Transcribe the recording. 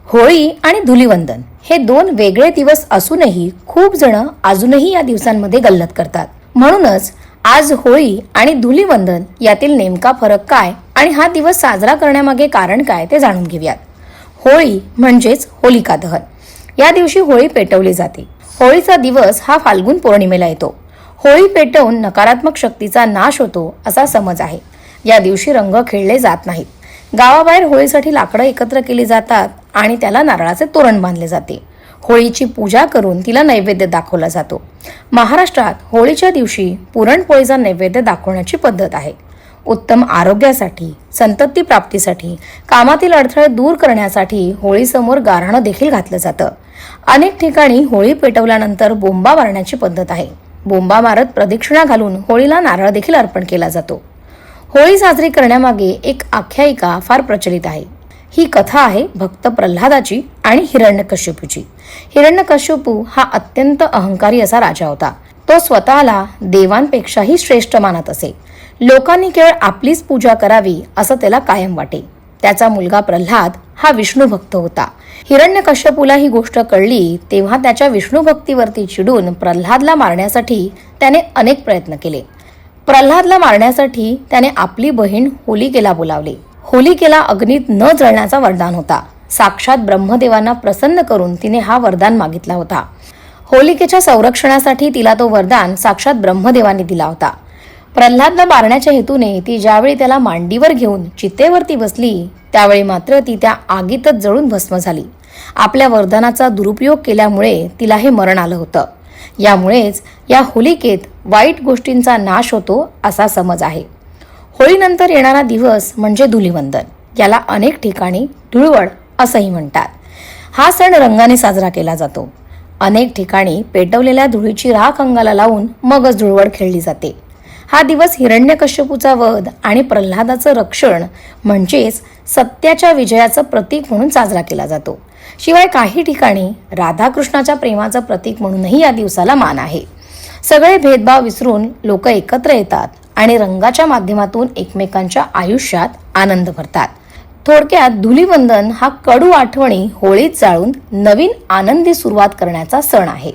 होळी आणि धुलिवंदन हे दोन वेगळे दिवस असूनही खूप जण अजूनही या दिवसांमध्ये गल्लत करतात. म्हणूनच आज होळी आणि धुलिवंदन यातील नेमका फरक काय आणि हा दिवस साजरा करण्यामागे कारण काय ते जाणून घेऊयात. होळी म्हणजेच होलिका दहन. या दिवशी होळी पेटवली जाते. होळीचा दिवस हा फाल्गुन पौर्णिमेला येतो. होळी पेटवून नकारात्मक शक्तीचा नाश होतो असा समज आहे. या दिवशी रंग खेळले जात नाहीत. गावाबाहेर होळीसाठी लाकडं एकत्र केली जातात आणि त्याला नारळाचे तोरण बांधले जाते. होळीची पूजा करून तिला नैवेद्य दाखवला जातो. महाराष्ट्रात होळीच्या दिवशी पुरणपोळीचा नैवेद्य दाखवण्याची पद्धत आहे. उत्तम आरोग्यासाठी, संतती प्राप्तीसाठी, कामातील अडथळे दूर करण्यासाठी होळीसमोर गाऱ्हाणं देखील घातलं जातं. अनेक ठिकाणी होळी पेटवल्यानंतर बोंबा मारण्याची पद्धत आहे. बोंबा मारत प्रदक्षिणा घालून होळीला नारळ देखील अर्पण केला जातो. होळी साजरी करण्यामागे एक आख्यायिका फार प्रचलित आहे. ही कथा आहे भक्त प्रल्हादाची आणि हिरण्यकश्यपूची. हिरण्यकश्यपू हा अत्यंत अहंकारी असा राजा होता. तो स्वतःला देवांपेक्षाही श्रेष्ठ मानत असे. लोकांनी केवळ आपलीच पूजा करावी असं त्याला कायम वाटे. त्याचा मुलगा प्रल्हाद हा विष्णू भक्त होता. हिरण्यकश्यपूला ही गोष्ट कळली तेव्हा त्याच्या विष्णू भक्तीवरती चिडून प्रल्हादला मारण्यासाठी त्याने अनेक प्रयत्न केले. प्रल्हादला मारण्यासाठी त्याने आपली बहीण होलिकेला बोलावले. होलिकेला अग्नीत न जळण्याचा वरदान होता. साक्षात ब्रह्मदेवांना प्रसन्न करून तिने हा वरदान मागितला होता. होलिकेच्या संरक्षणासाठी तिला तो वरदान साक्षात ब्रह्मदेवांनी दिला होता. प्रल्हादला मारण्याच्या हेतूने ती ज्यावेळी त्याला मांडीवर घेऊन चितेवरती बसली त्यावेळी मात्र ती त्या आगीतच जळून भस्म झाली. आपल्या वरदानाचा दुरुपयोग केल्यामुळे तिला हे मरण आलं होतं. यामुळेच या होलिकेत वाईट गोष्टींचा नाश होतो असा समज आहे. होळीनंतर येणारा दिवस म्हणजे धुलिवंदन. याला अनेक ठिकाणी धुळवड असंही म्हणतात. हा सण रंगाने साजरा केला जातो. अनेक ठिकाणी पेटवलेल्या धुळीची राख अंगाला लावून मगच धुळवड खेळली जाते. हा दिवस हिरण्यकश्यपूचा वध आणि प्रल्हादाचं रक्षण म्हणजेच सत्याच्या विजयाचं प्रतीक म्हणून साजरा केला जातो. शिवाय काही ठिकाणी राधाकृष्णाच्या प्रेमाचं प्रतीक म्हणूनही या दिवसाला मान आहे. सगळे भेदभाव विसरून लोक एकत्र येतात आणि रंगाच्या माध्यमातून एकमेकांच्या आयुष्यात आनंद भरतात. थोडक्यात धुलिवंदन हा कडू आठवणी होळीत जाळून नवीन आनंदी सुरुवात करण्याचा सण आहे.